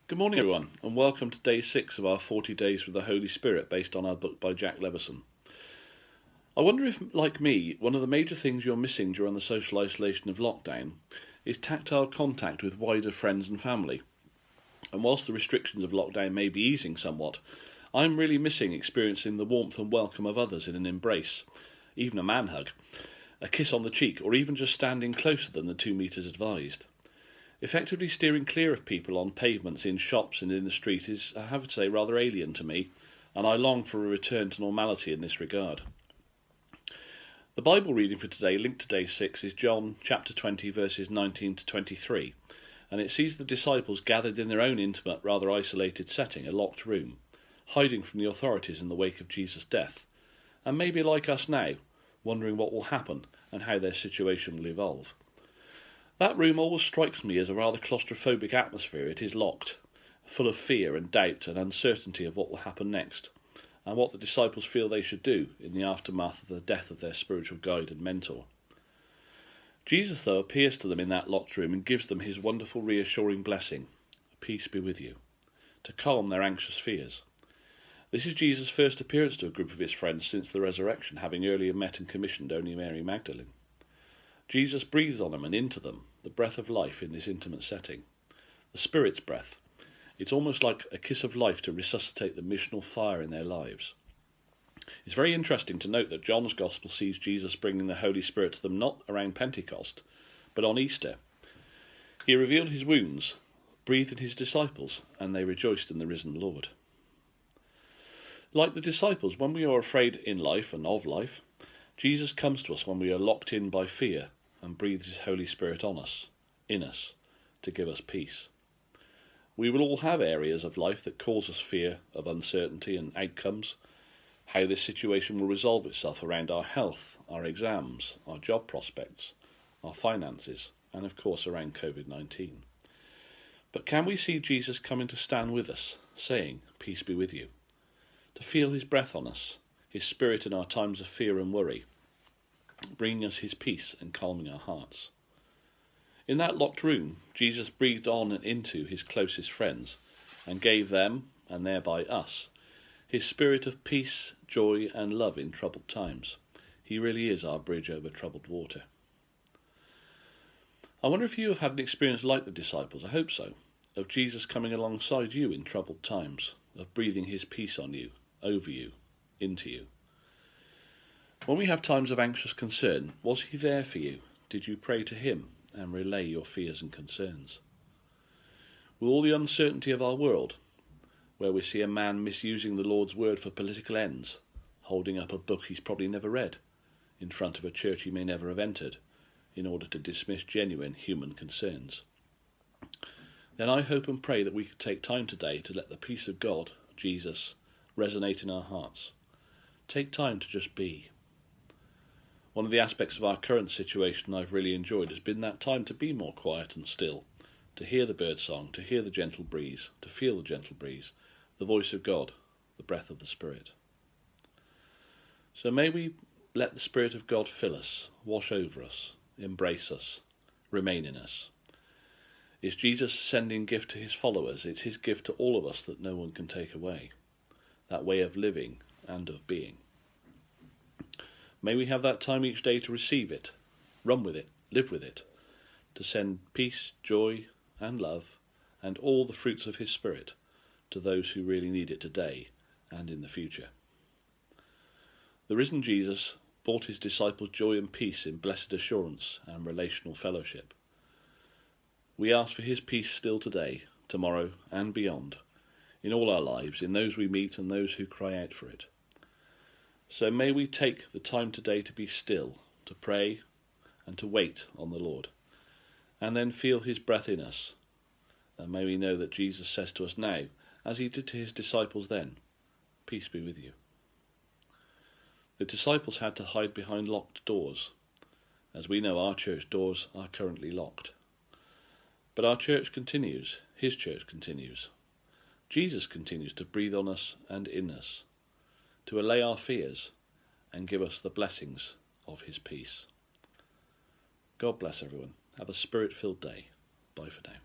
Good morning, everyone, and welcome to day 6 of our 40 Days with the Holy Spirit, based on our book by Jack Levison. I wonder if, like me, one of the major things you're missing during the social isolation of lockdown is tactile contact with wider friends and family. And whilst the restrictions of lockdown may be easing somewhat, I'm really missing experiencing the warmth and welcome of others in an embrace, even a man hug, a kiss on the cheek, or even just standing closer than the 2 metres advised. Effectively steering clear of people on pavements, in shops and in the street is, I have to say, rather alien to me, and I long for a return to normality in this regard. The Bible reading for today, linked to day 6, is John chapter 20 verses 19 to 23, and it sees the disciples gathered in their own intimate, rather isolated setting, a locked room, hiding from the authorities in the wake of Jesus' death, and maybe like us now, wondering what will happen and how their situation will evolve. That room always strikes me as a rather claustrophobic atmosphere. It is locked, full of fear and doubt and uncertainty of what will happen next, and what the disciples feel they should do in the aftermath of the death of their spiritual guide and mentor. Jesus, though, appears to them in that locked room and gives them his wonderful reassuring blessing, "Peace be with you," to calm their anxious fears. This is Jesus' first appearance to a group of his friends since the resurrection, having earlier met and commissioned only Mary Magdalene. Jesus breathes on them and into them the breath of life in this intimate setting, the Spirit's breath. It's almost like a kiss of life to resuscitate the missional fire in their lives. It's very interesting to note that John's Gospel sees Jesus bringing the Holy Spirit to them not around Pentecost, but on Easter. He revealed his wounds, breathed in his disciples, and they rejoiced in the risen Lord. Like the disciples, when we are afraid in life and of life, Jesus comes to us when we are locked in by fear and breathes his Holy Spirit on us, in us, to give us peace. We will all have areas of life that cause us fear of uncertainty and outcomes, how this situation will resolve itself around our health, our exams, our job prospects, our finances, and of course around COVID-19. But can we see Jesus coming to stand with us, saying, "Peace be with you," to feel his breath on us, his Spirit in our times of fear and worry, bringing us his peace and calming our hearts? In that locked room, Jesus breathed on and into his closest friends and gave them, and thereby us, his spirit of peace, joy and love in troubled times. He really is our bridge over troubled water. I wonder if you have had an experience like the disciples, I hope so, of Jesus coming alongside you in troubled times, of breathing his peace on you, over you, into you. When we have times of anxious concern, was he there for you? Did you pray to him and relay your fears and concerns? With all the uncertainty of our world, where we see a man misusing the Lord's word for political ends, holding up a book he's probably never read, in front of a church he may never have entered, in order to dismiss genuine human concerns, then I hope and pray that we could take time today to let the peace of God, Jesus, resonate in our hearts. Take time to just be. One of the aspects of our current situation I've really enjoyed has been that time to be more quiet and still, to hear the birdsong, to hear the gentle breeze, to feel the gentle breeze, the voice of God, the breath of the Spirit. So may we let the Spirit of God fill us, wash over us, embrace us, remain in us. It's Jesus' sending gift to his followers. It's his gift to all of us that no one can take away, that way of living and of being. May we have that time each day to receive it, run with it, live with it, to send peace, joy and love and all the fruits of his Spirit to those who really need it today and in the future. The risen Jesus brought his disciples joy and peace in blessed assurance and relational fellowship. We ask for his peace still today, tomorrow and beyond, in all our lives, in those we meet and those who cry out for it. So may we take the time today to be still, to pray and to wait on the Lord, and then feel his breath in us. And may we know that Jesus says to us now, as he did to his disciples then, "Peace be with you." The disciples had to hide behind locked doors. As we know, our church doors are currently locked. But our church continues, his church continues. Jesus continues to breathe on us and in us, to allay our fears and give us the blessings of his peace. God bless everyone. Have a spirit-filled day. Bye for now.